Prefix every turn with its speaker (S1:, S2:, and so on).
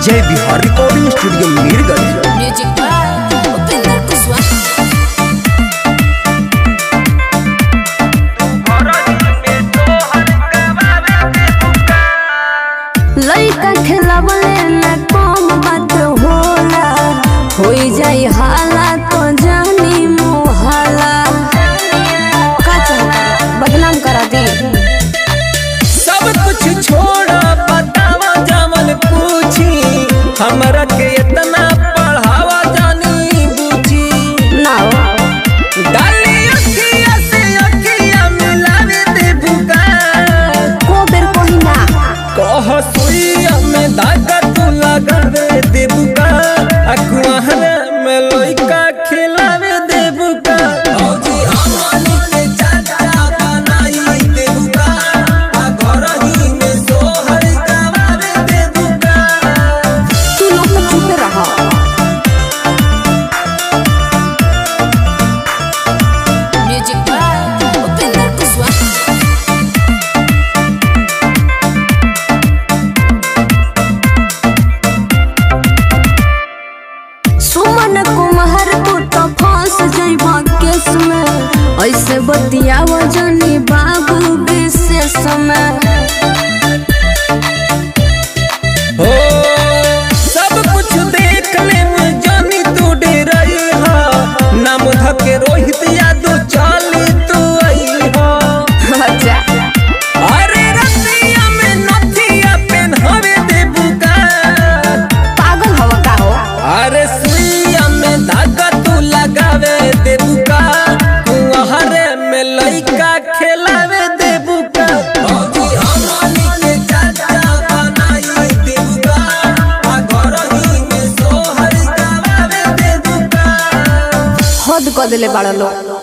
S1: जय Bihar recording studio Mirganj.
S2: Music by Upendra Kushwaha.
S3: लइका खेलावले ना कम बात होला, होई जाई हाला तो जानी मोहाला। का चाहता बदनाम करा दी?
S4: सब कुछ छोड़ा बतावा जामल पूछी, हमरा के इतना पढ़ावा जानी बूझी।
S3: ना
S4: डाली अखिया से अखिया मिलावे दे बुका,
S3: को बेर कोही ना
S4: कह सुइया में धागा तू लगावे दे बुका, अकुआहरा में लइका खिलावे दे बुका। औजी हमनी के चाचा बनाई दे बुका, आ घरही में सोहर गवावे दे बुका।
S3: तू लोग तो चुप रहा।
S2: Music by Upendra Kushwaha.
S3: सुमन कुमार तू तो फंस जाइबा केस में, ऐसे बतियावा जानी बाबू विशेष में।
S4: हो सब कुछ देख ले में जानी तू डेराई हा, नाम धके रोहित यादव चाली तू आई हा।
S3: अच्छा
S4: अरे रतिया में नथिया पेन्हावे दे बुका,
S3: पागल हवा का हो?
S4: अरे सुइया में धागा तू लगावे दे बुका, कुंवारे में लइका खेलावे दे बुका। औजी हमनी के चाचा बनाई दे बुका, आ घरही में सोहर गवावे दे बुका।
S3: हद कर दिले बाड़ा लोग।